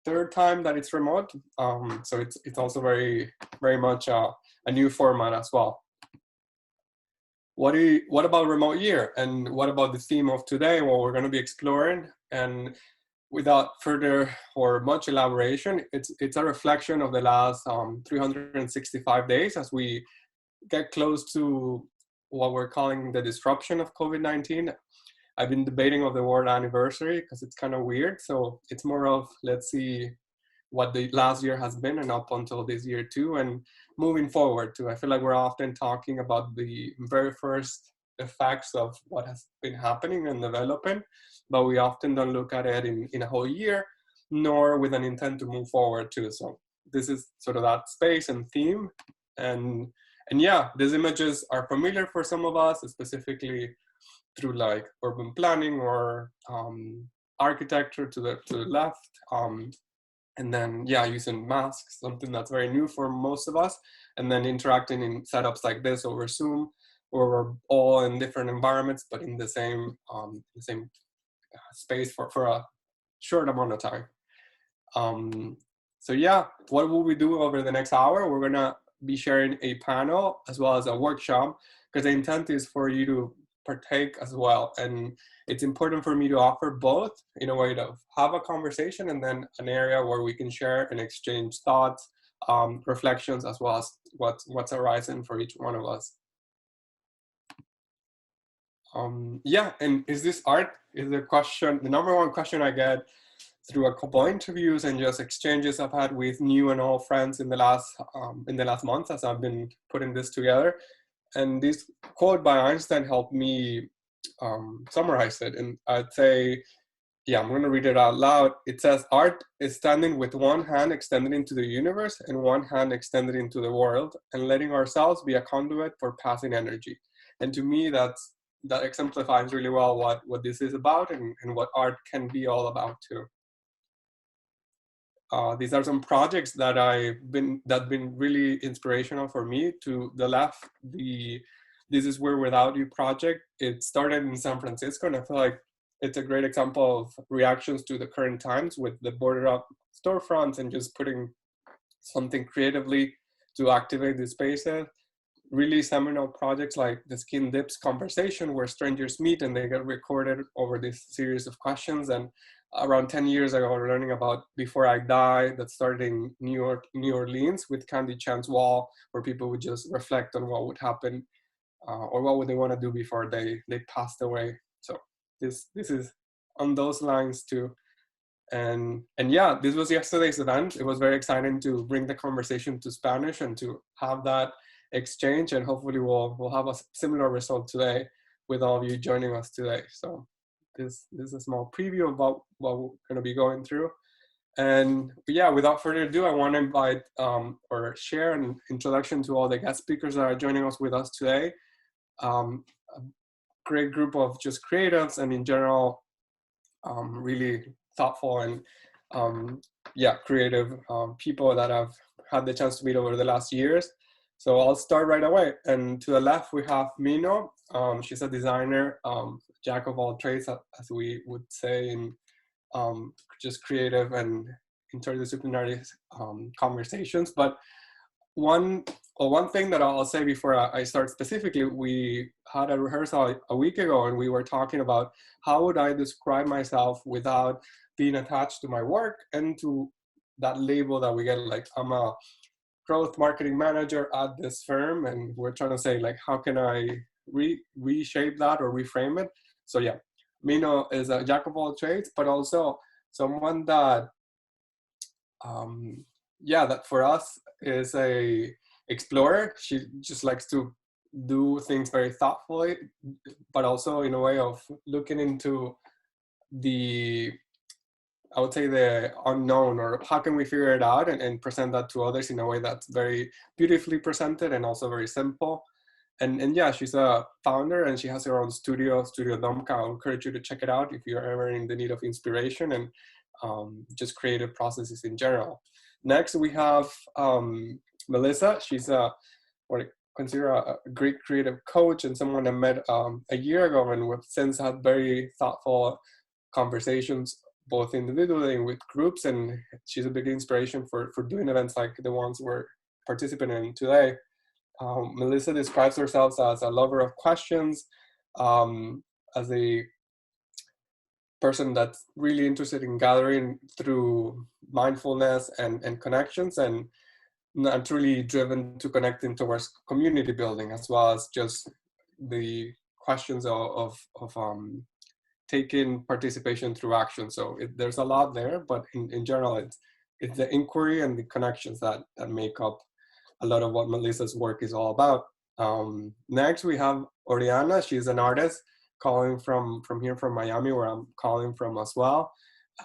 third time that it's remote. So it's also very much a new format as well. What about remote year, and what about the theme of today, what we're going to be exploring? And without further or much elaboration, it's a reflection of the last 365 days as we get close to what we're calling the disruption of COVID-19. I've been debating of the word anniversary because it's kind of weird. So it's more of, let's see what the last year has been and up until this year too, and moving forward too. I feel like we're often talking about the very first effects of what has been happening and developing, but we often don't look at it in a whole year, nor with an intent to move forward too. So this is sort of that space and theme. And yeah, these images are familiar for some of us, specifically through like urban planning or architecture to the left. And then, yeah, using masks, something that's very new for most of us. And then interacting in setups like this over Zoom, where we're all in different environments, but in the same space for a short amount of time. So yeah, what will we do over the next hour? We're gonna be sharing a panel as well as a workshop, because the intent is for you to partake as well. And it's important for me to offer both in a way to have a conversation and then an area where we can share and exchange thoughts, reflections, as well as what's arising for each one of us. Yeah, and is this art? Is the number one question I get through a couple of interviews and just exchanges I've had with new and old friends in the last month as I've been putting this together. And this quote by Einstein helped me summarize it. And I'd say, yeah, I'm going to read it out loud. It says, art is standing with one hand extended into the universe and one hand extended into the world, and letting ourselves be a conduit for passing energy. And to me, that exemplifies really well what this is about and what art can be all about too. These are some projects that been really inspirational for me. To the left, This Is Where Without You project. It started in San Francisco, and I feel like it's a great example of reactions to the current times with the boarded up storefronts and just putting something creatively to activate the spaces. Really seminal projects like the Skin Dips conversation, where strangers meet and they get recorded over this series of questions. And around 10 years ago, learning about Before I Die, that started in New Orleans with Candy Chan's Wall, where people would just reflect on what would happen or what would they want to do before they passed away. So this is on those lines too. And yeah, this was yesterday's event. It was very exciting to bring the conversation to Spanish and to have that exchange, and hopefully we'll have a similar result today with all of you joining us today. So this is a small preview about what we're going to be going through. And yeah, without further ado, I want to invite or share an introduction to all the guest speakers that are joining us with us today. A great group of just creatives and in general really thoughtful and creative people that I've had the chance to meet over the last years. So I'll start right away. And to the left, we have Mino. She's a designer, jack of all trades, as we would say, in just creative and interdisciplinary conversations. But one thing that I'll say before I start specifically, we had a rehearsal a week ago, and we were talking about how would I describe myself without being attached to my work and to that label that we get, like I'm a growth marketing manager at this firm, and we're trying to say, like, how can I reshape that or reframe it? So yeah, Mino is a jack of all trades, but also someone that that for us is a explorer. She just likes to do things very thoughtfully, but also in a way of looking into I would say the unknown, or how can we figure it out and present that to others in a way that's very beautifully presented and also very simple. And yeah, she's a founder and she has her own studio Domka. I'll encourage you to check it out if you're ever in the need of inspiration and just creative processes in general. Next, we have Melissa. She's what I consider a great creative coach and someone I met a year ago, and we've since had very thoughtful conversations both individually and with groups, and she's a big inspiration for doing events like the ones we're participating in today. Melissa describes herself as a lover of questions, as a person that's really interested in gathering through mindfulness and connections, and naturally driven to connecting towards community building, as well as just the questions of taking participation through action. So there's a lot there, but in general, it's the inquiry and the connections that make up a lot of what Melissa's work is all about. Next, we have Oriana. She's an artist calling from here from Miami, where I'm calling from as well.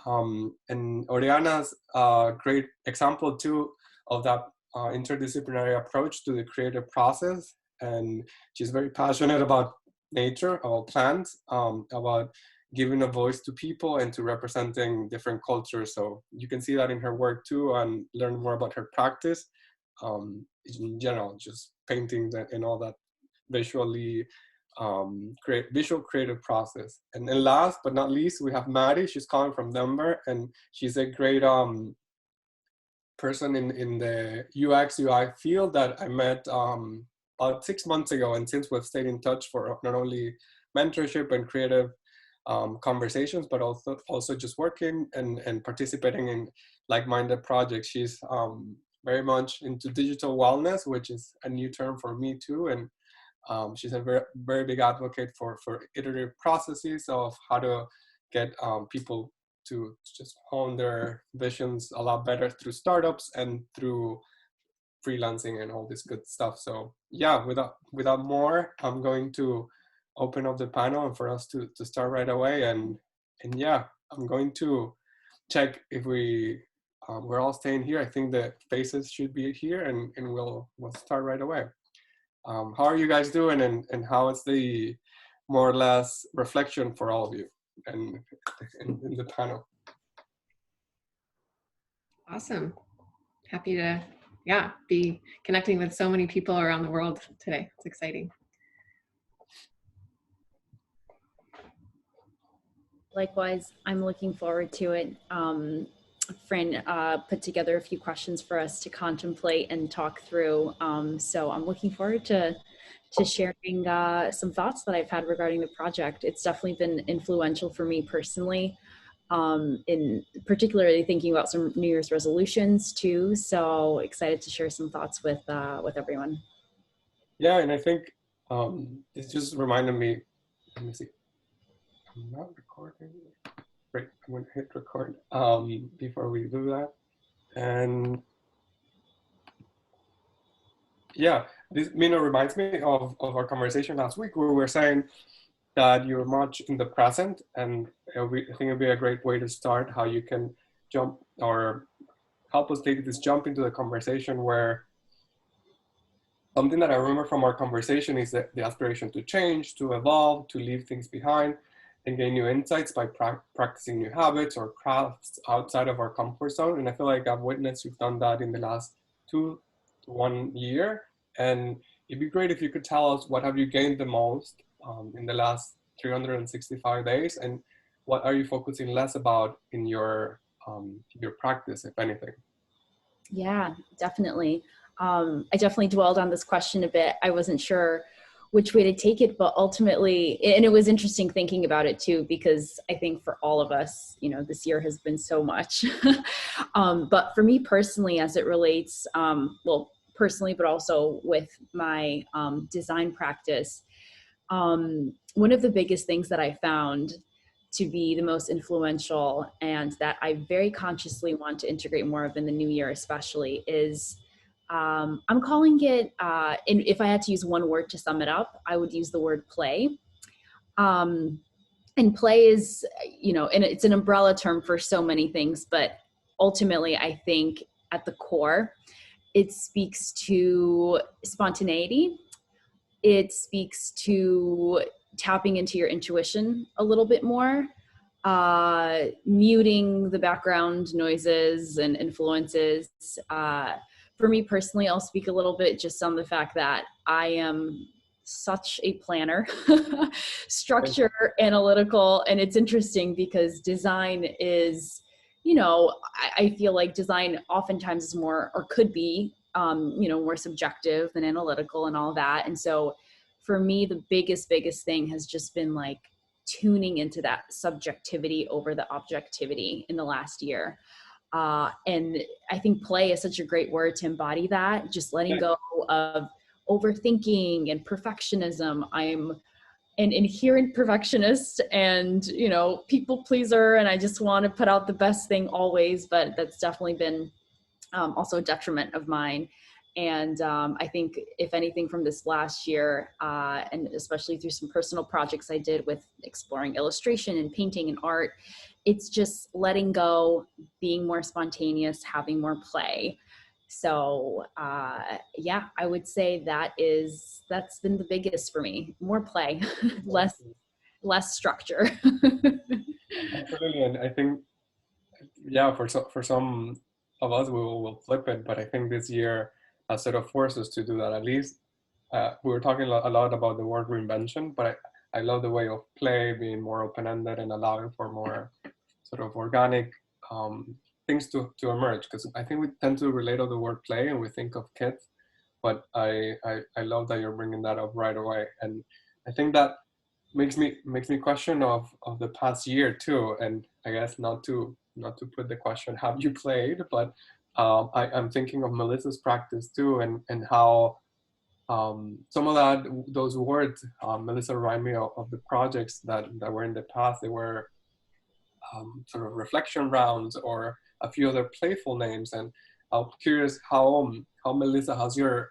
And Oriana's a great example too of that interdisciplinary approach to the creative process. And she's very passionate about nature, about plants, about giving a voice to people and to representing different cultures. So you can see that in her work too, and learn more about her practice. In general, just painting and all that visually visual creative process. And then last but not least, we have Maddie. She's calling from Denver, and she's a great person in the UX UI field that I met about 6 months ago. And since we've stayed in touch for not only mentorship and creative conversations, but also just working and participating in like-minded projects. She's very much into digital wellness, which is a new term for me too. And she's a very, very big advocate for iterative processes of how to get people to just hone their visions a lot better through startups and through freelancing and all this good stuff. So yeah, without more, I'm going to open up the panel and for us to start right away. And yeah, I'm going to check if we're all staying here. I think the faces should be here, and we'll start right away. How are you guys doing, and how is the more or less reflection for all of you and in the panel? Awesome. Happy to, yeah, be connecting with so many people around the world today. It's exciting. Likewise, I'm looking forward to it. Fran put together a few questions for us to contemplate and talk through. So I'm looking forward to sharing some thoughts that I've had regarding the project. It's definitely been influential for me personally, in particularly thinking about some New Year's resolutions too. So excited to share some thoughts with everyone. Yeah, and I think it just reminded me, let me see. I'm not recording. Great, I'm going to hit record before we do that. And yeah, this Mina reminds me of our conversation last week where we were saying that you're much in the present, and I think it'd be a great way to start how you can jump or help us take this jump into the conversation, where something that I remember from our conversation is that the aspiration to change, to evolve, to leave things behind, and gain new insights by practicing new habits or crafts outside of our comfort zone. And I feel like I've witnessed you've done that in the last 2 to 1 year. And it'd be great if you could tell us what have you gained the most in the last 365 days, and what are you focusing less about in your practice, if anything? Yeah, definitely. I definitely dwelled on this question a bit. I wasn't sure which way to take it, but ultimately, and it was interesting thinking about it too, because I think for all of us, you know, this year has been so much. But for me personally, as it relates, well, personally, but also with my design practice, one of the biggest things that I found to be the most influential, and that I very consciously want to integrate more of in the new year especially, is I'm calling it, and if I had to use one word to sum it up, I would use the word play. And play is, you know, and it's an umbrella term for so many things, but ultimately I think at the core, it speaks to spontaneity. It speaks to tapping into your intuition a little bit more, muting the background noises and influences. For me personally, I'll speak a little bit just on the fact that I am such a planner, structure, analytical, and it's interesting because design is, you know, I feel like design oftentimes is more, or could be, you know, more subjective than analytical and all that. And so for me, the biggest thing has just been like tuning into that subjectivity over the objectivity in the last year. And I think play is such a great word to embody that, just letting go of overthinking and perfectionism. I'm an inherent perfectionist and, you know, people pleaser, and I just want to put out the best thing always, but that's definitely been also a detriment of mine. And I think if anything from this last year, and especially through some personal projects I did with exploring illustration and painting and art, it's just letting go, being more spontaneous, having more play. So yeah, I would say that's been the biggest for me. More play, less structure. Absolutely, and I think, yeah, for some of us, we'll flip it, but I think this year has sort of forced us to do that. At least we were talking a lot about the word reinvention, but I love the way of play, being more open-ended and allowing for more sort of organic things to emerge. Because I think we tend to relate to the word play and we think of kids, but I love that you're bringing that up right away. And I think that makes me question of the past year too. And I guess not to put the question, have you played, but I'm thinking of Melissa's practice too, and how some of those words, Melissa remind me of the projects that were in the past. They were sort of reflection rounds or a few other playful names. And I'm curious how Melissa, has your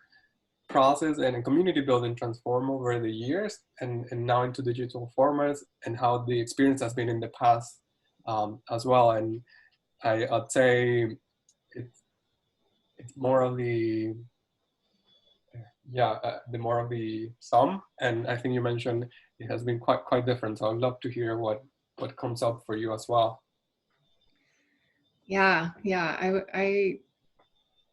process and community building transform over the years and now into digital formats, and how the experience has been in the past as well. And I'd say it's more of the the more of the sum, and I think you mentioned it has been quite different, so I'd love to hear what comes up for you as well. Yeah, I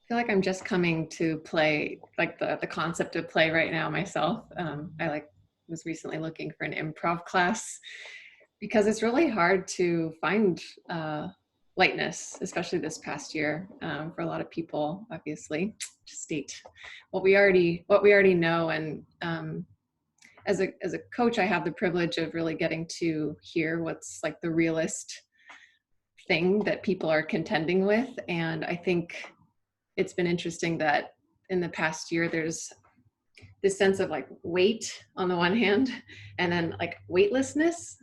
feel like I'm just coming to play, like the concept of play right now myself. I was recently looking for an improv class because it's really hard to find lightness, especially this past year, for a lot of people, obviously, to state what we already know. And as a coach, I have the privilege of really getting to hear what's like the realist thing that people are contending with. And I think it's been interesting that in the past year, there's this sense of like weight on the one hand, and then like weightlessness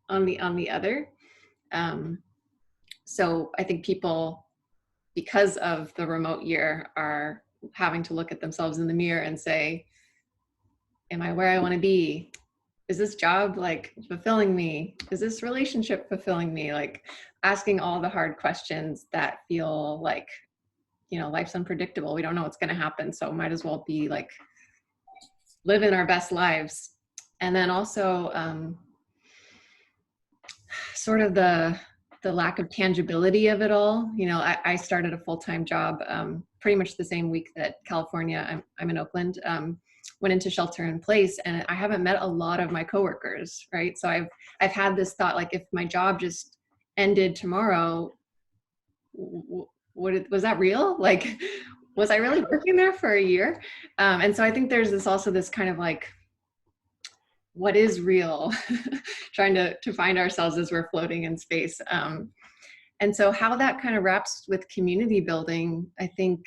on the other. So I think people, because of the remote year, are having to look at themselves in the mirror and say, am I where I want to be? Is this job like fulfilling me? Is this relationship fulfilling me? Like asking all the hard questions that feel like, you know, life's unpredictable. We don't know what's going to happen. So might as well be like living our best lives. And then also sort of the lack of tangibility of it all. You know, I started a full-time job pretty much the same week that California, I'm in Oakland, went into shelter in place, and I haven't met a lot of my coworkers, right? So I've had this thought, like, if my job just ended tomorrow, was that real? Like, was I really working there for a year? And so I think there's this kind of like, what is real? Trying to find ourselves as we're floating in space. And so how that kind of wraps with community building, I think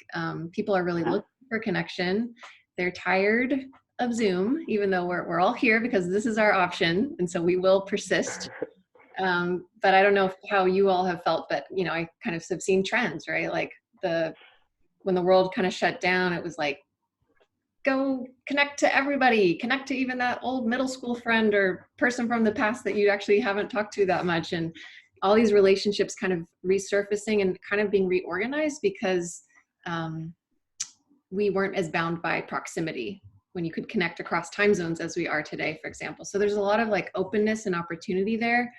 people are really looking for connection. They're tired of Zoom, even though we're all here because this is our option. And so we will persist. But I don't know how you all have felt, but, you know, I kind of have seen trends, right? Like when the world kind of shut down, it was like, go connect to everybody, connect to even that old middle school friend or person from the past that you actually haven't talked to that much. And all these relationships kind of resurfacing and kind of being reorganized because we weren't as bound by proximity when you could connect across time zones as we are today, for example. So there's a lot of like openness and opportunity there.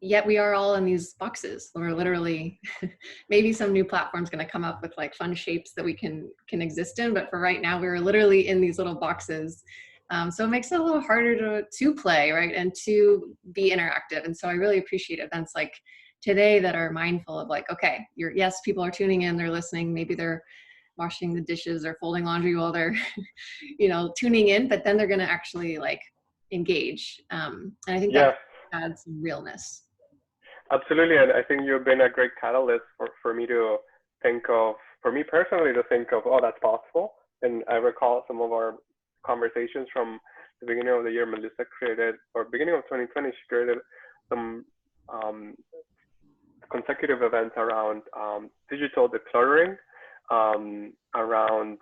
yet we are all in these boxes. We're literally, maybe some new platform's going to come up with like fun shapes that we can exist in, but for right now we're literally in these little boxes. So it makes it a little harder to play, right, and to be interactive. And so I really appreciate events like today that are mindful of like, okay, yes, people are tuning in, they're listening, maybe they're washing the dishes or folding laundry while they're tuning in, but then they're going to actually like engage. And I think Yeah, that adds some realness. absolutely. And I think you've been a great catalyst for me to think of, for me personally to think of, oh, that's possible. And I recall some of our conversations from the beginning of the year. Melissa created, or beginning of 2020, she created some um, consecutive events around digital decluttering, around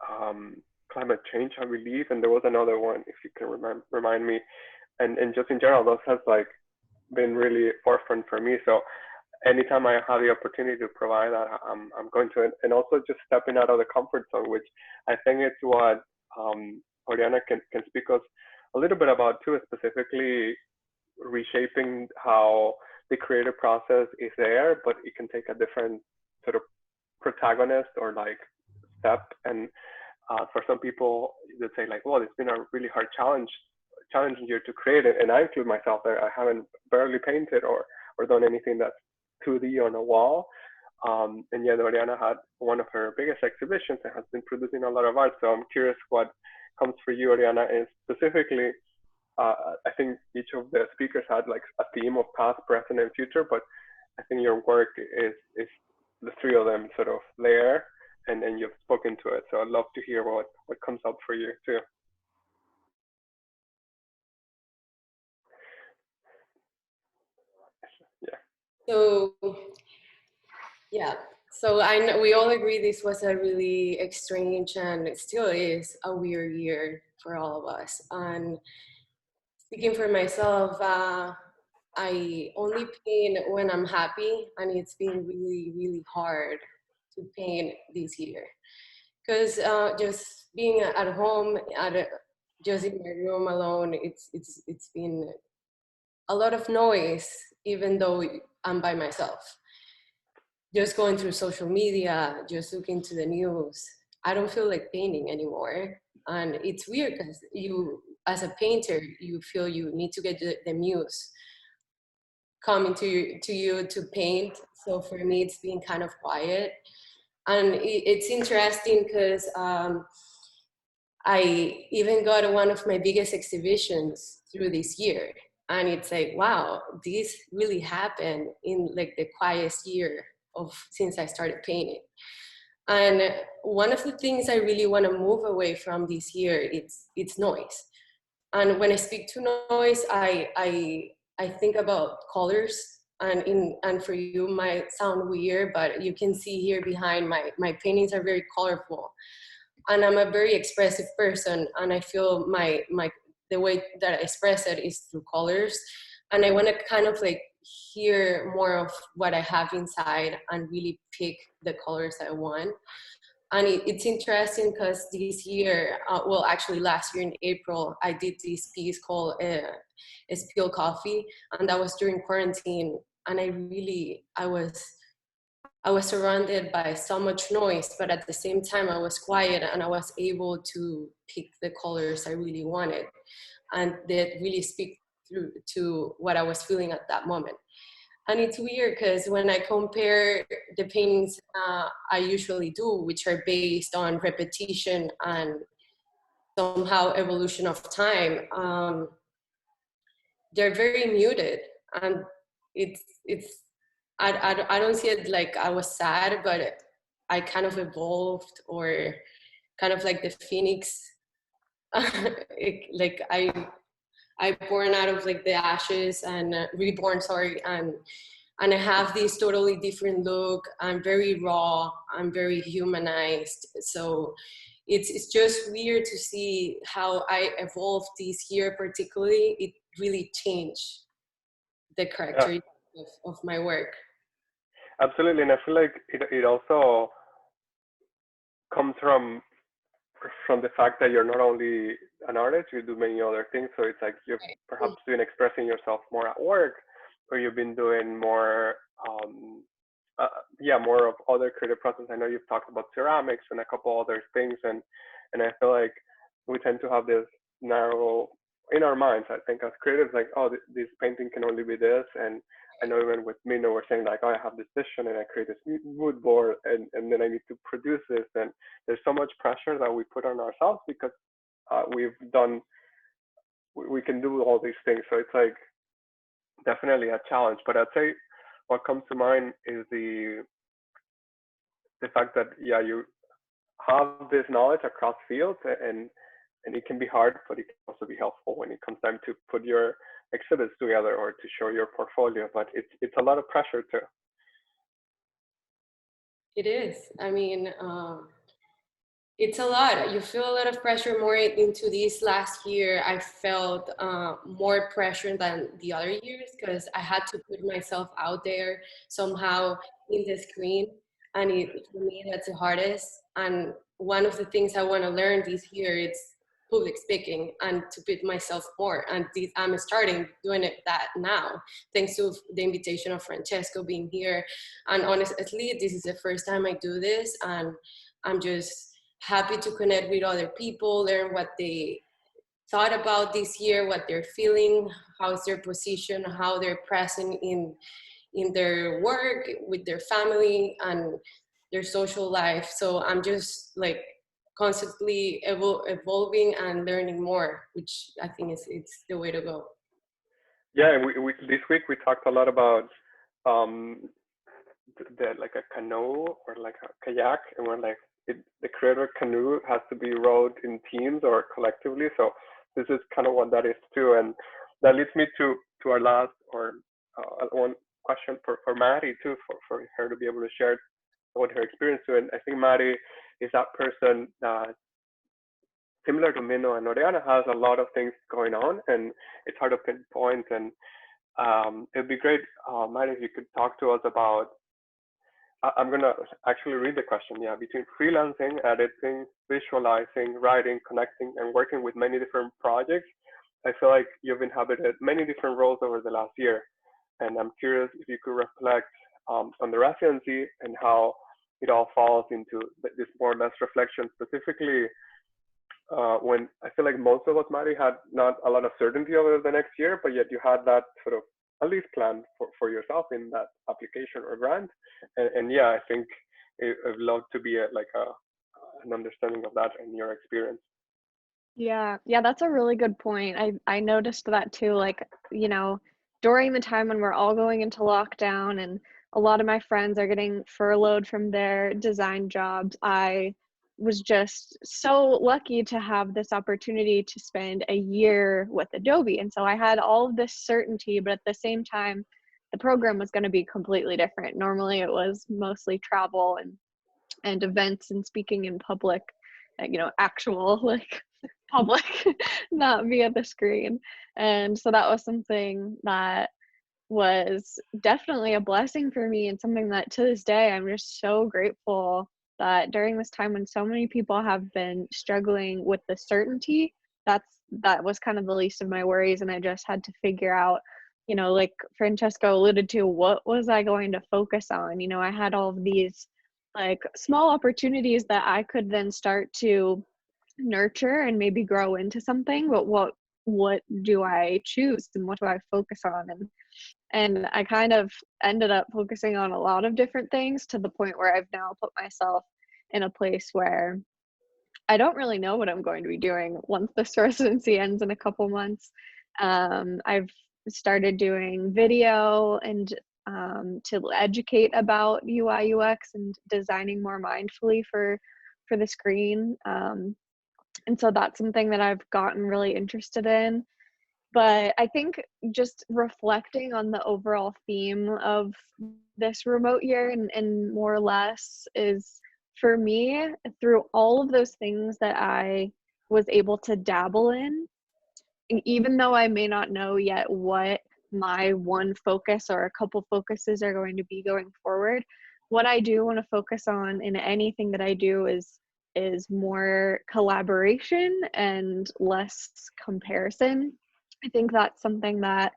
um, climate change, I believe, and there was another one, if you can remind me. And just in general, those has like been really forefront for me. So anytime I have the opportunity to provide that, I'm going to. And also just stepping out of the comfort zone, which I think it's what Oriana can speak us a little bit about too, specifically reshaping how the creative process is there, but it can take a different sort of protagonist or like step. And for some people, they say like, well, it's been a really hard challenging year to create it. And I include myself there. I haven't barely painted or done anything that's 2D on a wall. And yet Oriana had one of her biggest exhibitions and has been producing a lot of art. So I'm curious what comes for you, Oriana, and specifically, I think each of the speakers had like a theme of past, present, and future, but I think your work is the three of them sort of there, and you've spoken to it. So I'd love to hear what comes up for you too. Yeah. So yeah, so I know we all agree this was a really strange and it still is a weird year for all of us. And speaking for myself, I only paint when I'm happy, and it's been really, really hard to paint this year because just being at home, just in my room alone, it's been a lot of noise, even though I'm by myself. Just going through social media, just looking to the news, I don't feel like painting anymore. And it's weird because you, as a painter, you feel you need to get the muse coming to you to paint. So for me, it's been kind of quiet. And it's interesting because I even got one of my biggest exhibitions through this year. And it's like, wow, this really happened in like the quietest year of since I started painting. And one of the things I really want to move away from this year, it's noise. And when I speak to noise, I think about colors. And for you might sound weird, but you can see here behind my paintings are very colorful. And I'm a very expressive person, and I feel my the way that I express it is through colors. And I want to kind of like hear more of what I have inside and really pick the colors I want. And it's interesting because this year, well, actually last year in April, I did this piece called Spill Coffee, and that was during quarantine. And I was surrounded by so much noise, but at the same time, I was quiet and I was able to pick the colors I really wanted. And that really speak through to what I was feeling at that moment. And it's weird because when I compare the paintings I usually do, which are based on repetition and somehow evolution of time, they're very muted. And it's I don't see it like I was sad, but I kind of evolved, or kind of like the phoenix. Like I born out of like the ashes and reborn, sorry, and I have this totally different look. I'm very raw. I'm very humanized. So it's just weird to see how I evolved this year. Particularly, it really changed the Yeah, character of my work. absolutely. And I feel like it also comes from the fact that you're not only an artist, you do many other things. So it's like you're perhaps doing expressing yourself more at work, or you've been doing more, uh, yeah, more of other creative process? I know you've talked about ceramics and a couple other things, and I feel like we tend to have this narrow in our minds. I think as creatives, like, oh, this painting can only be this, and I know even with Mino, we're saying like, oh, I have this vision and I create this mood board, and then I need to produce this, and there's so much pressure that we put on ourselves because we've done, we can do all these things. So it's like definitely a challenge. But I'd say what comes to mind is the fact that, yeah, you have this knowledge across fields, and it can be hard, but it can also be helpful when it comes time to put your exhibits together or to show your portfolio. But it's a lot of pressure too. It is. I mean, it's a lot. You feel a lot of pressure more into this last year. I felt more pressure than the other years because I had to put myself out there somehow in the screen. And for me, that's the hardest. And one of the things I want to learn this year is public speaking and to put myself more. And I'm starting doing that now, thanks to the invitation of Francesco being here. And honestly, this is the first time I do this. And I'm just happy to connect with other people, learn what they thought about this year, what they're feeling, how's their position, how they're present in their work, with their family and their social life. So I'm just like constantly evolving and learning more, which I think it's the way to go. Yeah, we this week we talked a lot about um, like a canoe or like a kayak, and we're like, the creator canoe has to be rowed in teams or collectively. So this is kind of what that is too, and that leads me to our last or one question for Maddie too, for her to be able to share what her experience to. And I think Maddie is that person that, similar to Mino and Oriana, has a lot of things going on, and it's hard to pinpoint. And it'd be great, Maddie, if you could talk to us about. I'm gonna actually read the question. Yeah, between freelancing, editing, visualizing, writing, connecting, and working with many different projects, I feel like you've inhabited many different roles over the last year. And I'm curious if you could reflect on the residency and how it all falls into this more or less reflection, specifically when I feel like most of us, Mari, had not a lot of certainty over the next year, but yet you had that sort of at least planned for yourself in that application or grant. And yeah, I think I'd love to be an understanding of that and your experience. Yeah, that's a really good point. I noticed that too, like, you know, during the time when we're all going into lockdown and a lot of my friends are getting furloughed from their design jobs, I was just so lucky to have this opportunity to spend a year with Adobe. And so I had all of this certainty, but at the same time, the program was going to be completely different. Normally it was mostly travel and events and speaking in public, you know, actual like public, not via the screen. And so that was something that was definitely a blessing for me, and something that to this day I'm just so grateful that during this time when so many people have been struggling with the certainty, that was kind of the least of my worries. And I just had to figure out, you know, like Francesco alluded to, what was I going to focus on? You know, I had all of these like small opportunities that I could then start to nurture and maybe grow into something, but what do I choose and what do I focus on? And I kind of ended up focusing on a lot of different things, to the point where I've now put myself in a place where I don't really know what I'm going to be doing once this residency ends in a couple months. I've started doing video and to educate about UI UX and designing more mindfully for the screen. And so that's something that I've gotten really interested in. But I think just reflecting on the overall theme of this remote year and more or less is, for me, through all of those things that I was able to dabble in, even though I may not know yet what my one focus or a couple focuses are going to be going forward, what I do want to focus on in anything that I do is more collaboration and less comparison. I think that's something that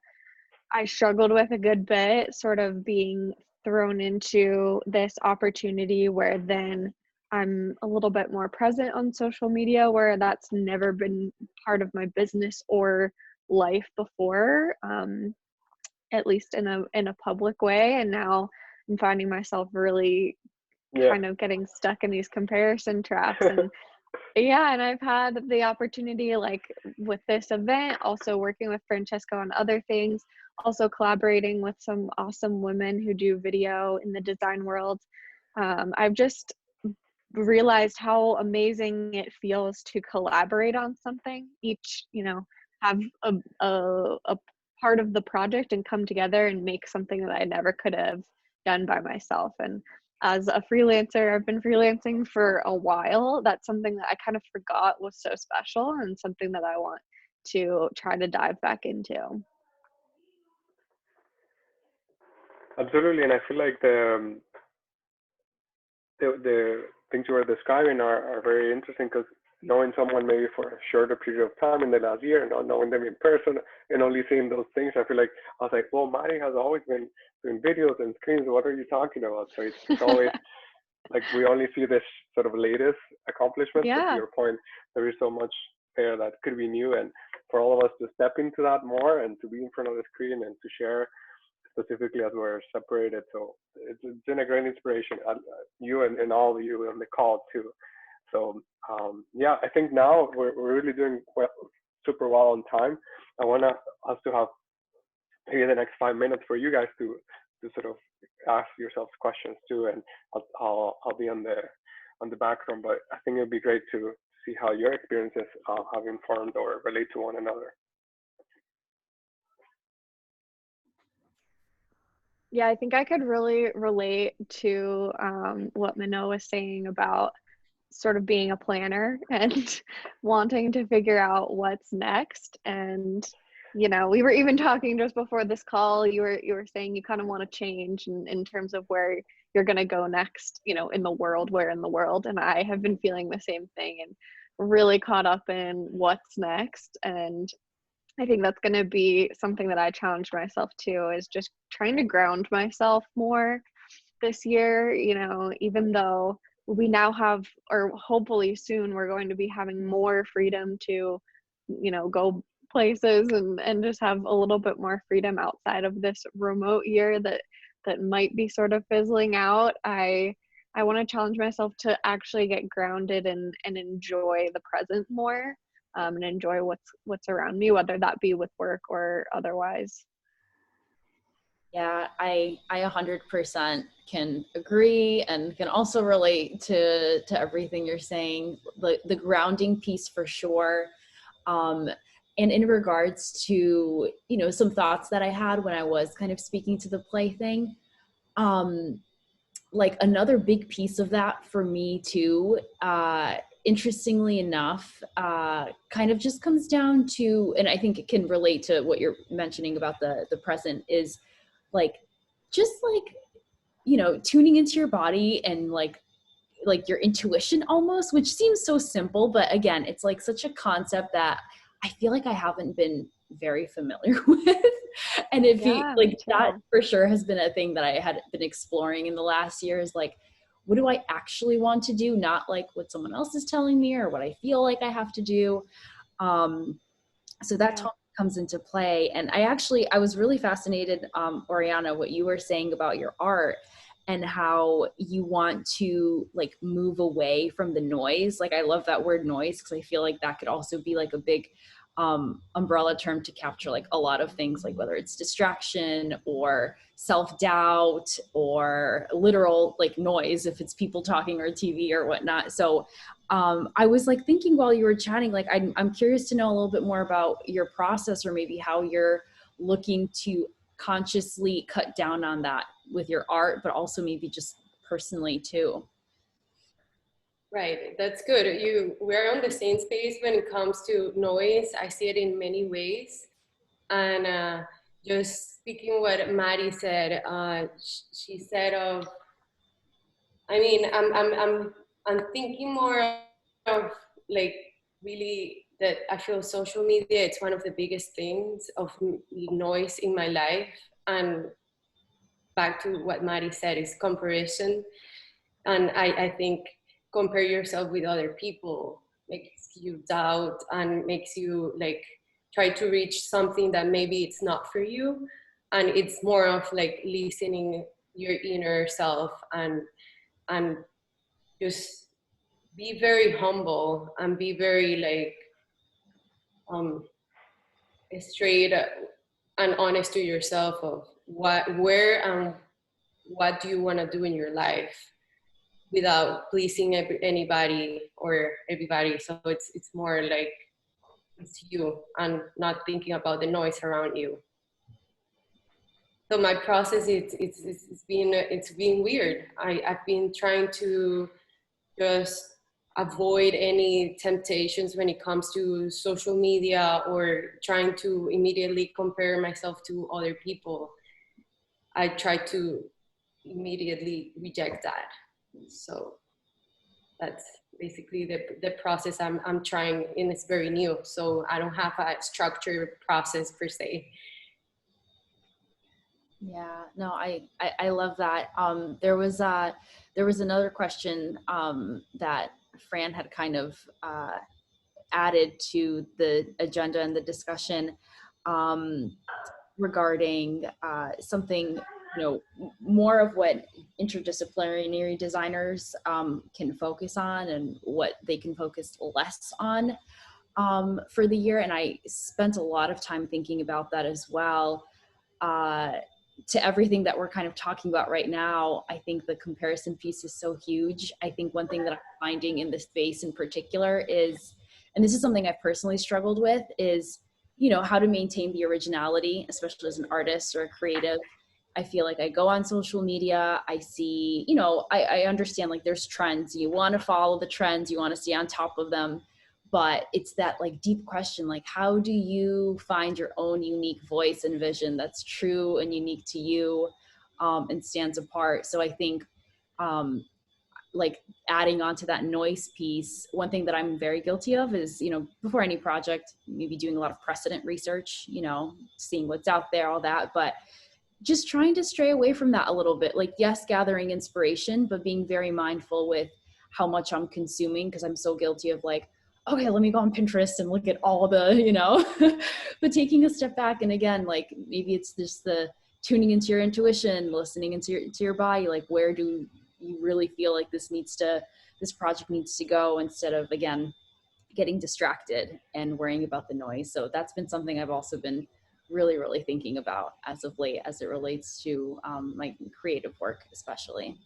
I struggled with a good bit, sort of being thrown into this opportunity where then I'm a little bit more present on social media, where that's never been part of my business or life before, at least in a public way. And now I'm finding myself really Yeah. kind of getting stuck in these comparison traps. And yeah, and I've had the opportunity, like with this event, also working with Francesco on other things, also collaborating with some awesome women who do video in the design world. I've just realized how amazing it feels to collaborate on something, each, have a part of the project and come together and make something that I never could have done by myself. And as a freelancer, I've been freelancing for a while. That's something that I kind of forgot was so special, and something that I want to try to dive back into. Absolutely, and I feel like the things you were describing are very interesting, because knowing someone maybe for a shorter period of time in the last year, and not knowing them in person and only seeing those things, I feel like I was like, well, Mari has always been doing videos and screens. What are you talking about? So it's always like we only see this sort of latest accomplishment. But to Yeah. your point, there is so much there that could be new, and for all of us to step into that more and to be in front of the screen and to share, specifically as we're separated. So it's been a great inspiration, you and all of you on the call too. So yeah, I think now we're really doing well, super well on time. I want us to have maybe the next 5 minutes for you guys to sort of ask yourselves questions too, and I'll be on the background. But I think it'd be great to see how your experiences have informed or relate to one another. Yeah, I think I could really relate to what Minot was saying about sort of being a planner and wanting to figure out what's next. And we were even talking just before this call, you were saying you kind of want to change in terms of where you're going to go next, in the world, where in the world. And I have been feeling the same thing and really caught up in what's next. And I think that's going to be something that I challenged myself to, is just trying to ground myself more this year, even though we now have, or hopefully soon, we're going to be having more freedom to, go places and just have a little bit more freedom outside of this remote year that might be sort of fizzling out. I want to challenge myself to actually get grounded and enjoy the present more, and enjoy what's around me, whether that be with work or otherwise. Yeah, I 100% can agree, and can also relate to everything you're saying. The grounding piece for sure. And in regards to, some thoughts that I had when I was kind of speaking to the play thing, like another big piece of that for me too, interestingly enough, kind of just comes down to, and I think it can relate to what you're mentioning about the present, is like, just like, tuning into your body and like your intuition almost, which seems so simple, but again, it's like such a concept that I feel like I haven't been very familiar with. And if that for sure has been a thing that I had been exploring in the last year, is like, what do I actually want to do? Not like what someone else is telling me or what I feel like I have to do. So that comes into play. And I was really fascinated, Oriana, what you were saying about your art and how you want to like move away from the noise. Like, I love that word noise, because I feel like that could also be like a big umbrella term to capture like a lot of things, like whether it's distraction or self-doubt or literal like noise, if it's people talking or TV or whatnot. So I was like thinking while you were chatting, like I'm curious to know a little bit more about your process, or maybe how you're looking to consciously cut down on that with your art, but also maybe just personally too. Right, that's good. We're on the same space when it comes to noise. I see it in many ways. And just speaking what Mari said, she said I'm thinking more of like really that I feel social media, it's one of the biggest things of noise in my life. And back to what Mari said, is comparison. And I think compare yourself with other people makes you doubt and makes you like try to reach something that maybe it's not for you. And it's more of like listening your inner self and just be very humble and be very like straight and honest to yourself of where and what do you want to do in your life without pleasing anybody or everybody. So it's more like it's you and not thinking about the noise around you. So my process it's been weird. I've been trying to just avoid any temptations when it comes to social media or trying to immediately compare myself to other people. I try to immediately reject that. So that's basically the process I'm trying, and it's very new. So I don't have a structured process per se. Yeah, no, I love that. There was another question that Fran had kind of added to the agenda and the discussion regarding something, more of what interdisciplinary designers can focus on and what they can focus less on for the year. And I spent a lot of time thinking about that as well. To everything that we're kind of talking about right now, I think the comparison piece is so huge. I think one thing that I'm finding in this space in particular is, and this is something I've personally struggled with, is, how to maintain the originality, especially as an artist or a creative. I feel like I go on social media, I see, I understand like there's trends. You want to follow the trends, you want to stay on top of them. But it's that like deep question, like how do you find your own unique voice and vision that's true and unique to you and stands apart? So I think like adding on to that noise piece, one thing that I'm very guilty of is, before any project, maybe doing a lot of precedent research, seeing what's out there, all that, but just trying to stray away from that a little bit. Like, yes, gathering inspiration, but being very mindful with how much I'm consuming, because I'm so guilty of like, okay, let me go on Pinterest and look at all the, but taking a step back. And again, like maybe it's just the tuning into your intuition, listening into your body, like where do you really feel like this project needs to go, instead of, again, getting distracted and worrying about the noise. So that's been something I've also been really, really thinking about as of late, as it relates to my creative work, especially.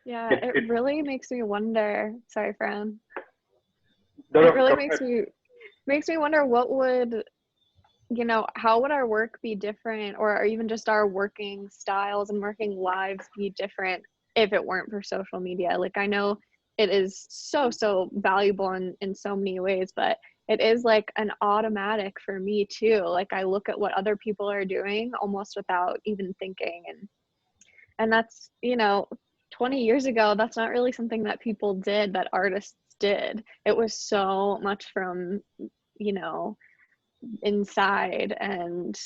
Yeah, it really makes me wonder. Sorry, Fran. No, it really makes me wonder what would, how would our work be different, or even just our working styles and working lives be different if it weren't for social media? Like, I know it is so valuable in so many ways, but it is like an automatic for me too. Like, I look at what other people are doing almost without even thinking, and that's, 20 years ago, that's not really something that people did, that artists did. It was so much from, inside. And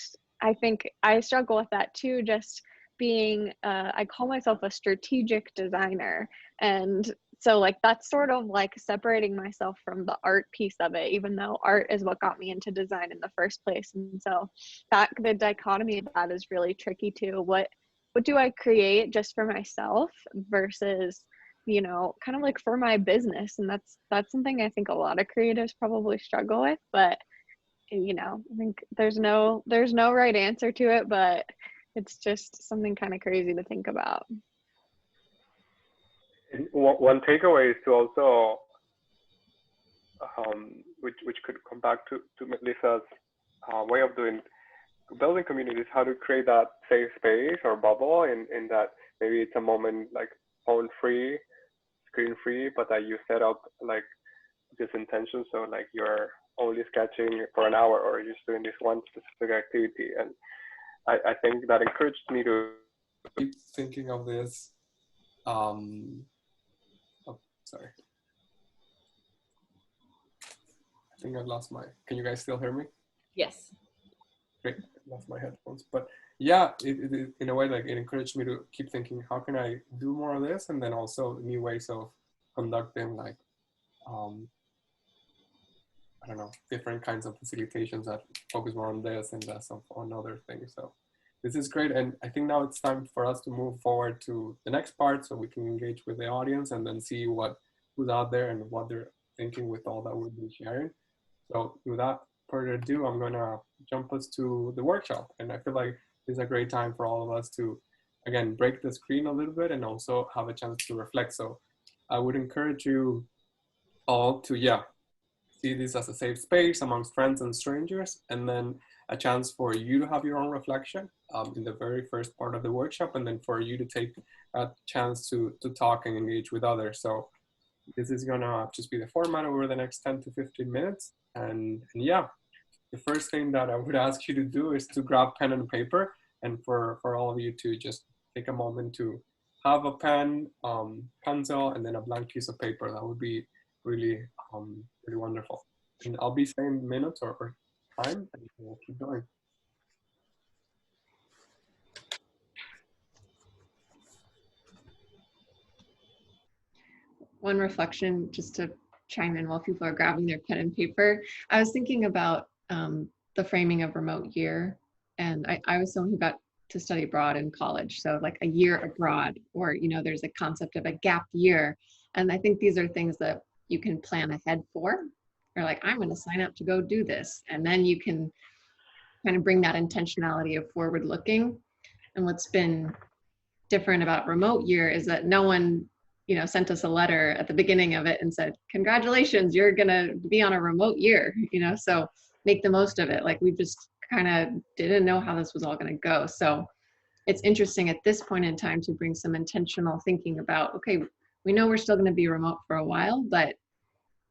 I think I struggle with that too, just being, I call myself a strategic designer. And so like, that's sort of like separating myself from the art piece of it, even though art is what got me into design in the first place. And so the dichotomy of that is really tricky too. What do I create just for myself versus, kind of like for my business? And that's something I think a lot of creatives probably struggle with, but I think there's no right answer to it, but it's just something kind of crazy to think about. One takeaway is to also, which could come back to Lisa's way of building communities, how to create that safe space or bubble in that maybe it's a moment like phone free, screen free, but that you set up like this intention. So like you're only sketching for an hour, or you're just doing this one specific activity. And I think that encouraged me to keep thinking of this. Sorry. think I lost my, can you guys still hear me? Yes. Great, I lost my headphones. But yeah, it in a way, like it encouraged me to keep thinking, how can I do more of this? And then also new ways of conducting, like, I don't know, different kinds of facilitations that focus more on this and less on other things. So this is great. And I think now it's time for us to move forward to the next part so we can engage with the audience and then see who's out there and what they're thinking with all that we've been sharing. So without further ado, I'm gonna jump us to the workshop. And I feel like it's a great time for all of us to, again, break the screen a little bit and also have a chance to reflect. So I would encourage you all to, yeah, see this as a safe space amongst friends and strangers, and then a chance for you to have your own reflection in the very first part of the workshop, and then for you to take a chance to talk and engage with others. So this is gonna just be the format over the next 10 to 15 minutes. And yeah, the first thing that I would ask you to do is to grab pen and paper, and for all of you to just take a moment to have a pen, pencil, and then a blank piece of paper. That would be really, really wonderful. And I'll be saying minutes or time, and we'll keep going. One reflection, just to chime in while people are grabbing their pen and paper, I was thinking about the framing of remote year. And I was someone who got to study abroad in college. So like a year abroad, or, you know, there's a concept of a gap year. And I think these are things that you can plan ahead for. Or like, I'm going to sign up to go do this. And then you can kind of bring that intentionality of forward looking. And what's been different about remote year is that no one, you know, sent us a letter at the beginning of it and said, congratulations, you're gonna be on a remote year, you know, so make the most of it. Like we just kind of didn't know how this was all gonna go. So it's interesting at this point in time to bring some intentional thinking about, okay, we know we're still gonna be remote for a while, but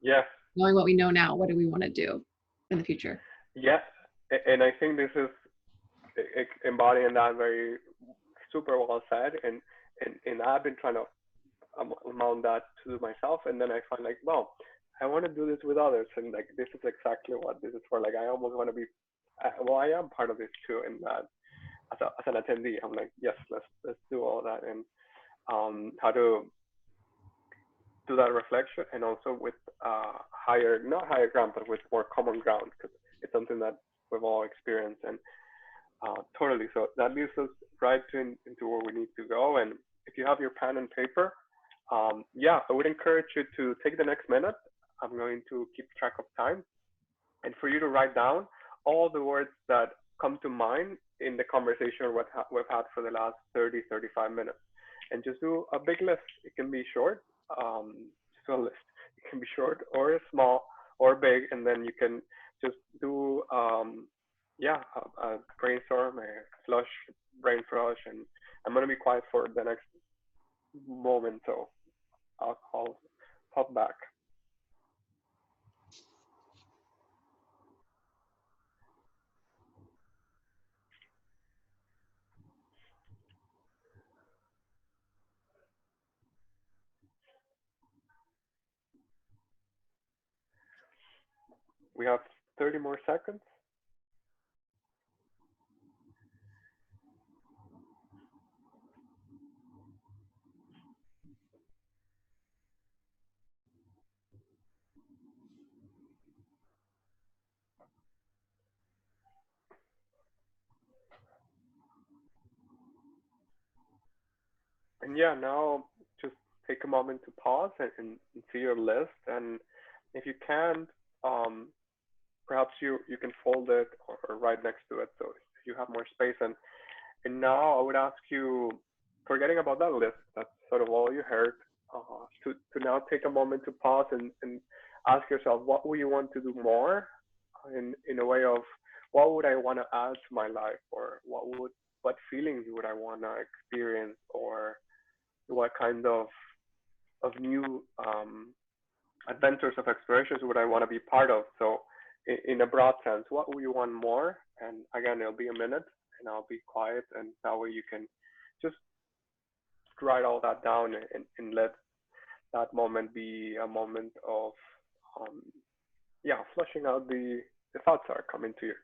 Yeah. knowing what we know now, what do we wanna do in the future? Yeah. And I think this is embodying that very super well said. And I've been trying to amount that to myself. And then I find like, well, I want to do this with others. And like, this is exactly what this is for. Like, I almost want to be, well, I am part of this too. And that as an attendee, I'm like, yes, let's do all that. And how to do that reflection, and also with not higher ground, but with more common ground, because it's something that we've all experienced. And totally. So that leads us right into where we need to go. And if you have your pen and paper, yeah, I would encourage you to take the next minute. I'm going to keep track of time, and for you to write down all the words that come to mind in the conversation we've had for the last 30, 35 minutes. And just do a big list. It can be short, just a list. It can be short or small or big, and then you can just do, yeah, a brainstorm, a brain flush, and I'm gonna be quiet for the next moment, so I'll pop back. We have 30 more seconds. And yeah, now just take a moment to pause and see your list. And if you can't, perhaps you can fold it or right next to it, so you have more space. And now I would ask you, forgetting about that list, that's sort of all you heard, to now take a moment to pause and ask yourself, what would you want to do more, in a way of what would I want to add to my life, or what feelings would I want to experience, or what kind of new adventures of explorations would I want to be part of. So in a broad sense, what would you want more? And again, it'll be a minute and I'll be quiet, and that way you can just write all that down and let that moment be a moment of yeah, flushing out the thoughts that are coming to you.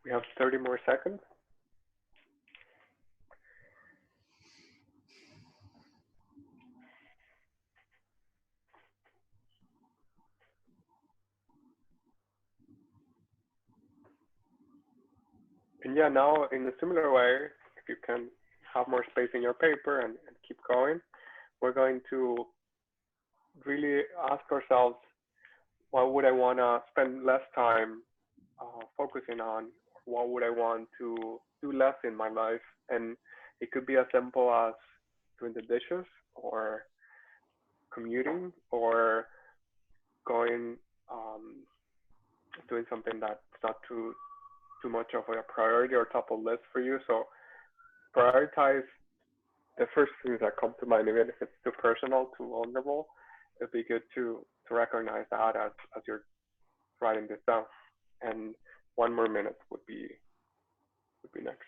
We have 30 more seconds. And yeah, now in a similar way, if you can have more space in your paper and keep going, we're going to really ask ourselves, what would I want to spend less time focusing on? What would I want to do less in my life? And it could be as simple as doing the dishes or commuting or going, doing something that's not too much of a priority or top of list for you. So prioritize the first things that come to mind, even if it's too personal, too vulnerable. It'd be good to recognize that as you're writing this down. And 1 more minute would be next.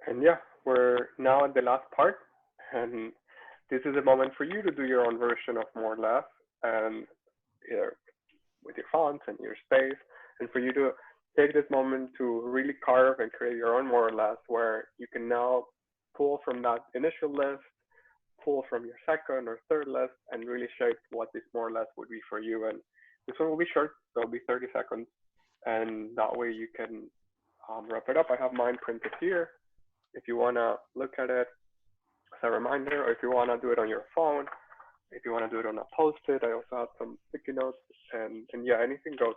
And yeah, we're now at the last part, and this is a moment for you to do your own version of more or less, and either with your fonts and your space, and for you to take this moment to really carve and create your own more or less, where you can now pull from that initial list, pull from your second or third list, and really shape what this more or less would be for you. And this one will be short, so it'll be 30 seconds, and that way you can wrap it up. I have mine printed here. If you want to look at it as a reminder, or if you want to do it on your phone, if you want to do it on a post-it, I also have some sticky notes, and yeah, anything goes.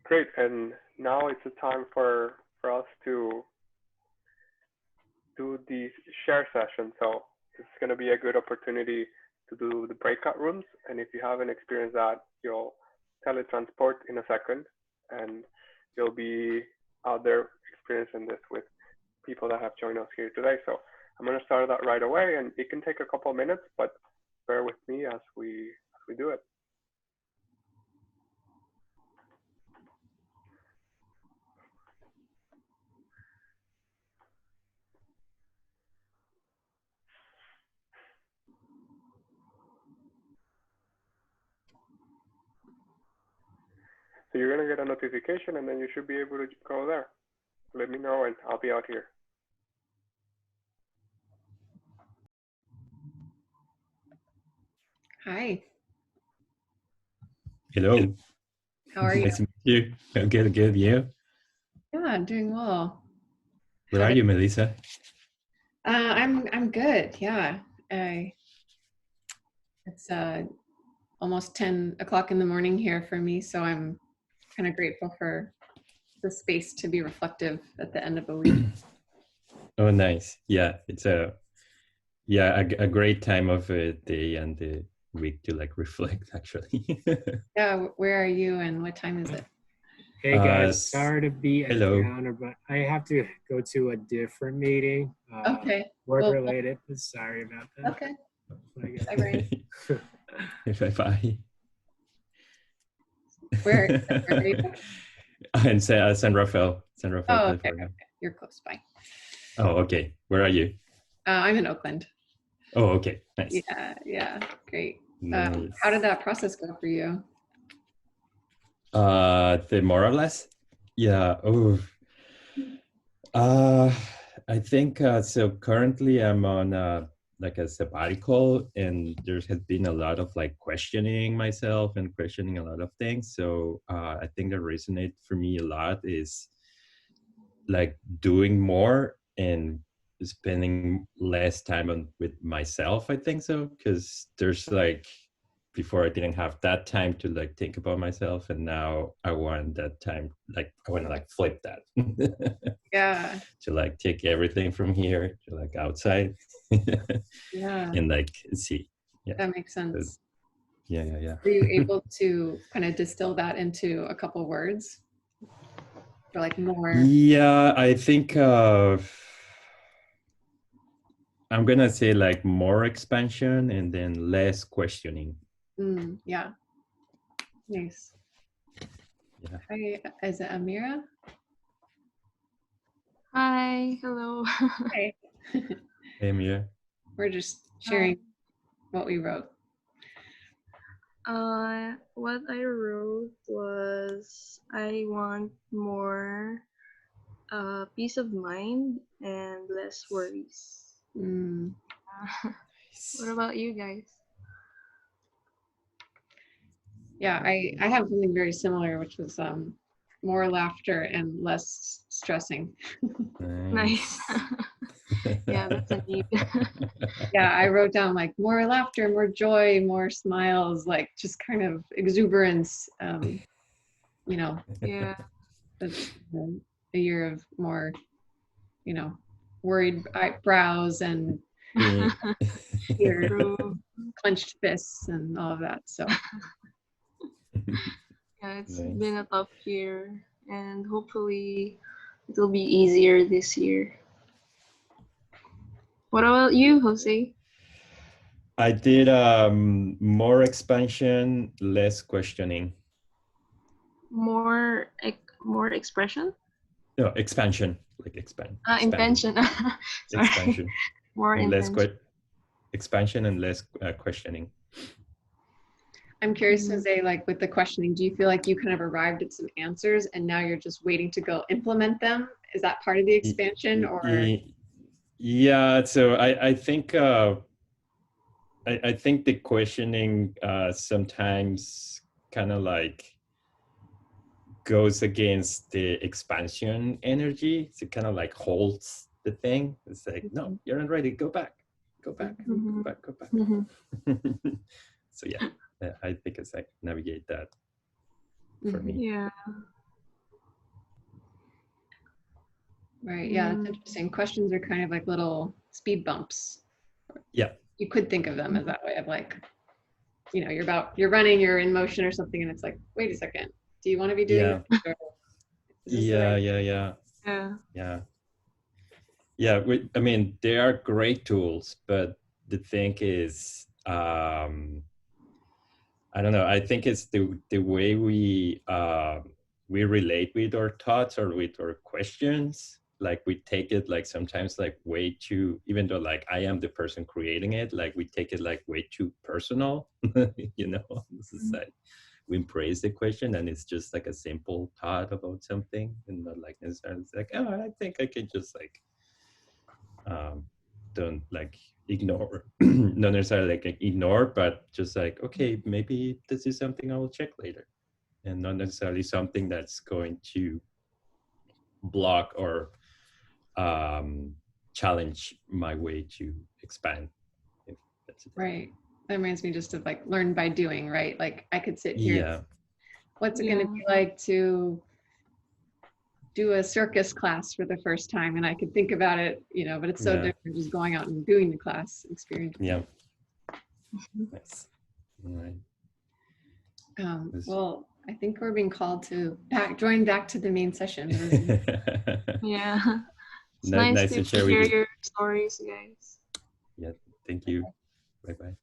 Great, and now it's a time for us to do the share session. So this is going to be a good opportunity to do the breakout rooms. And if you haven't experienced that, you'll teletransport in a second, and you'll be out there experiencing this with people that have joined us here today. So I'm going to start that right away, and it can take a couple of minutes, but bear with me as we do it. So you're going to get a notification, and then you should be able to go there. Let me know, and I'll be out here. Hi. Hello. How are you? Nice to meet you. Good. You? Yeah, I'm doing well. Where are you, Melissa? I'm good. Yeah. It's almost 10 o'clock in the morning here for me, so I'm kind of grateful for the space to be reflective at the end of a week. Oh, nice. Yeah, it's a great time of day and the week to like reflect, actually. Yeah, where are you and what time is it? Hey guys, sorry to be a hello. downer, but I have to go to a different meeting. Okay. Work related. Sorry about that. Okay. Bye, Brian. Bye. Where are you? In San Rafael, Oh, California. okay. You're close by. Oh, okay. Where are you? I'm in Oakland. Oh, okay, nice. Yeah, great. Nice. How did that process go for you? The more or less? Yeah. Oh. I think so. Currently, I'm on like a sabbatical, and there has been a lot of like questioning myself and questioning a lot of things. So I think that resonate for me a lot is like doing more and spending less time on with myself. I think so, because there's like before I didn't have that time to like think about myself, and now I want that time. Like I want to like flip that. Yeah. To like take everything from here to like outside. Yeah. And like see. Yeah. That makes sense. Yeah. Were you able to kind of distill that into a couple words? Or like more? Yeah, I think I'm gonna say like more expansion and then less questioning. Yeah. Nice. Yeah. Hi, is it Amira? Hi, hello. Hey. Hey, Mia. We're just sharing what we wrote. What I wrote was I want more peace of mind and less worries. What about you guys? Yeah, I have something very similar, which was more laughter and less stressing. Nice. Yeah, that's a need. Yeah, I wrote down like more laughter, more joy, more smiles, like just kind of exuberance. You know, Yeah. that's a year of more, worried eyebrows and fear, True. clenched fists and all of that. So Yeah, it's Nice. been a tough year, and hopefully it'll be easier this year. What about you, Jose? I did more expansion, less questioning. More expression? No, expansion, like expand. Intention. Sorry. Expansion. More Less intention. expansion and less questioning. I'm curious to say, like with the questioning, do you feel like you kind of arrived at some answers and now you're just waiting to go implement them? Is that part of the expansion or? Yeah, so I think I think the questioning sometimes kind of like goes against the expansion energy. So it kind of like holds the thing. It's like, no, you're not ready. Go back, go back, go back, go back. So yeah, I think it's like navigate that for me. Yeah. Right. Yeah, that's interesting. Questions are kind of like little speed bumps. Yeah. You could think of them as that way of like, you're running, you're in motion or something, and it's like, wait a second, do you want to be doing this? Or is this the right? Yeah. I mean, they are great tools, but the thing is, I don't know. I think it's the way we relate with our thoughts or with our questions. Like we take it like sometimes like way too, even though like I am the person creating it, like we take it like way too personal. This is like we praise the question and it's just like a simple thought about something and not like necessarily it's like, oh, I think I can just like don't like ignore not necessarily like ignore, but just like, okay, maybe this is something I will check later, and not necessarily something that's going to block or challenge my way to expand, if that's it. Right. That reminds me just of like learn by doing, right? Like I could sit here. Yeah. What's it going to be like to do a circus class for the first time? And I could think about it, but it's so different just going out and doing the class experience. Yeah. Nice. All right. Well, I think we're being called to join back to the main session. Yeah. It's nice to share hear with you. your stories, guys. Yeah. Thank you. Bye-bye.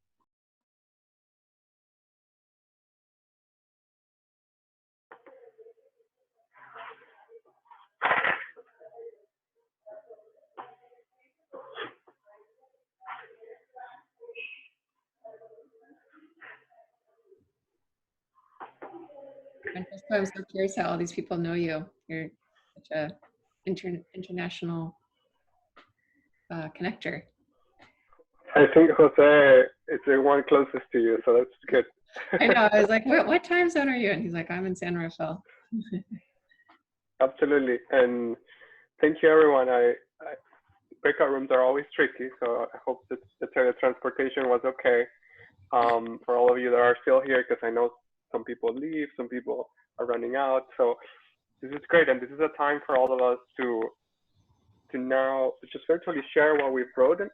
And that's why I'm so curious how all these people know you. You're such a international connector. I think Jose is the one closest to you, so that's good. I know. I was like, what time zone are you in? He's like, I'm in San Rafael. Absolutely. And thank you, everyone. Breakout rooms are always tricky, so I hope that the teletransportation was okay for all of you that are still here, because I know some people leave, some people are running out. So this is great, and this is a time for all of us to now just virtually share what we've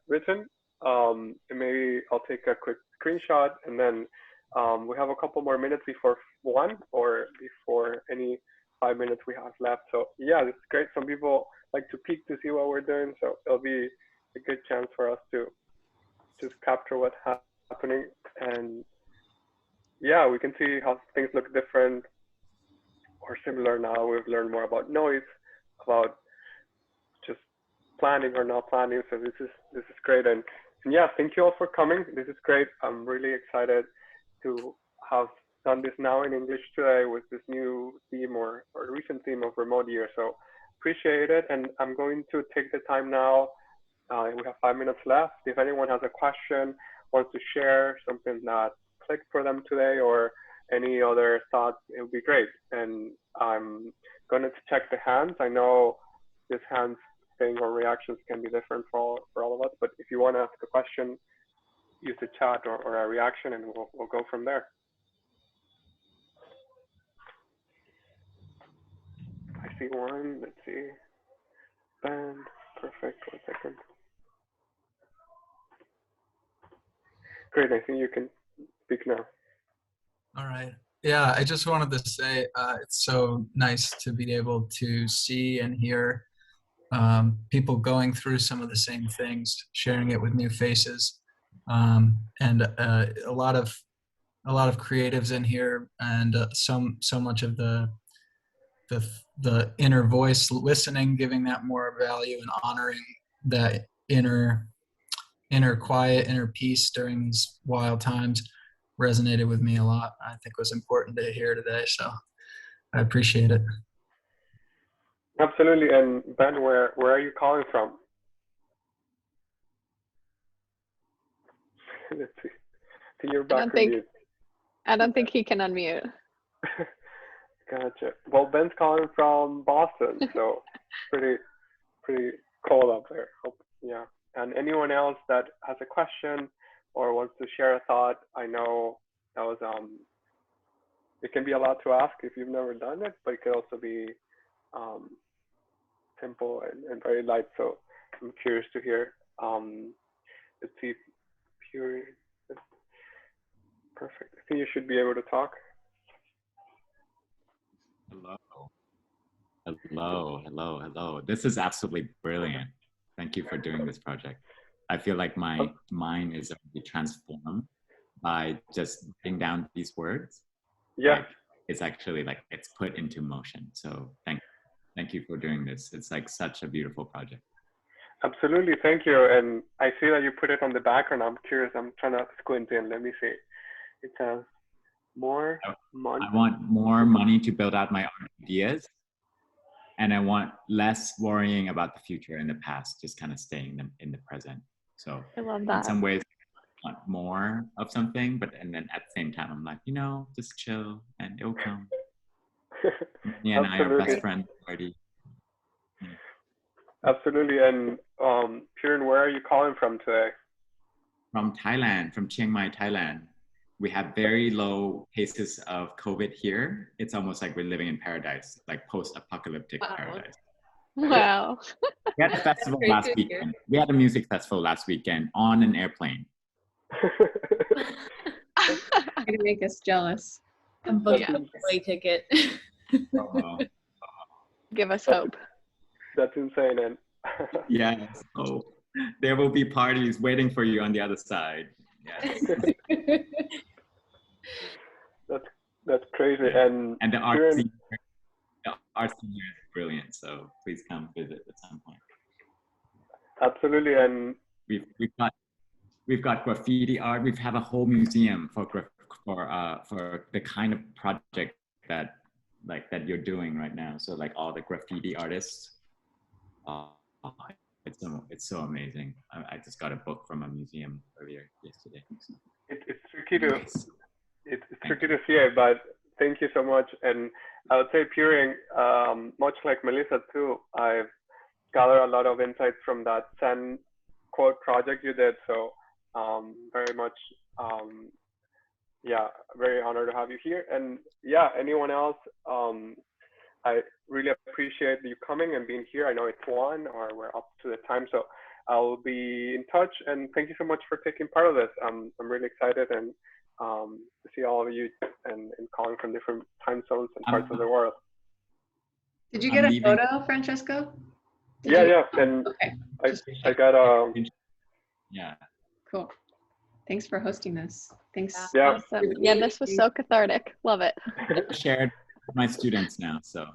written. And maybe I'll take a quick screenshot, and then we have a couple more minutes before 1 or before any 5 minutes we have left. So yeah, this is great. Some people like to peek to see what we're doing, so it'll be a good chance for us to just capture what's happening. And yeah, we can see how things look different or similar now. We've learned more about noise, about just planning or not planning. So this is great. And yeah, thank you all for coming. This is great. I'm really excited to have done this now in English today with this new theme or recent theme of remote year. So appreciate it. And I'm going to take the time now. We have 5 minutes left. If anyone has a question, wants to share something that clicked for them today, or any other thoughts, it would be great. And I'm going to check the hands. I know this hands thing or reactions can be different for all of us, but if you want to ask a question, use the chat or a reaction, and we'll go from there. I see one. Let's see. Ben, perfect. 1 second. Great. I think you can speak now. All right. Yeah, I just wanted to say it's so nice to be able to see and hear people going through some of the same things, sharing it with new faces, and a lot of creatives in here, and so much of the inner voice listening, giving that more value and honoring that inner quiet, inner peace during these wild times resonated with me a lot. I think it was important to hear today, so I appreciate it. Absolutely. And Ben, where are you calling from? Let's see. I think you're back from mute. I don't think he can unmute. Gotcha. Well, Ben's calling from Boston, so pretty cold up there. Yeah. And anyone else that has a question or wants to share a thought, I know that was it can be a lot to ask if you've never done it, but it could also be simple and very light. So I'm curious to hear. Let's see. Pure. Perfect. I think you should be able to talk. Hello. This is absolutely brilliant. Thank you for doing this project. I feel like my mind is already transformed by just writing down these words. Yeah. Like, it's actually like it's put into motion. So thank you for doing this. It's like such a beautiful project. Absolutely, thank you. And I see that you put it on the background. I'm curious. I'm trying to squint in. Let me see. It says more money. I want more money to build out my own ideas, and I want less worrying about the future and the past, just kind of staying in the present. So I love that. In some ways, I want more of something, and then at the same time, I'm like, just chill and it'll come. Me and I are best friends already. Absolutely. And Piran, where are you calling from today? From Thailand, from Chiang Mai, Thailand. We have very low cases of COVID here. It's almost like we're living in paradise, like post-apocalyptic paradise. Wow. We had a festival last weekend. We had a music festival last weekend on an airplane. Gonna make us jealous. I'm booking a play ticket. Give us hope. That's insane. And yes. Oh, there will be parties waiting for you on the other side. Yes. That's crazy. And the art scene here is brilliant. So please come visit at some point. Absolutely. And we've got graffiti art. We have a whole museum for the kind of project that like that you're doing right now. So like all the graffiti artists, it's so amazing. I just got a book from a museum earlier yesterday. It's tricky to Nice. it's tricky to see it, but thank you so much. And I would say peering, much like Melissa too, I've gathered a lot of insights from that Zen quote project you did. So very much, yeah, very honored to have you here. And yeah, anyone else, I really appreciate you coming and being here. I know it's 1 or we're up to the time, so I'll be in touch. And thank you so much for taking part of this. I'm really excited and to see all of you and calling from different time zones and parts of the world. Did you get a photo, Francesco? Yeah, and okay. I got a. Yeah. Cool. Thanks for hosting this. Thanks. Yeah. Awesome. Yeah, this was so cathartic. Love it. Shared with my students now, so.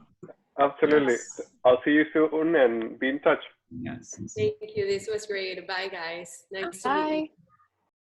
Absolutely. Yes. I'll see you soon and be in touch. Yes. Thank you. This was great. Bye, guys. Nice to meet you. Bye.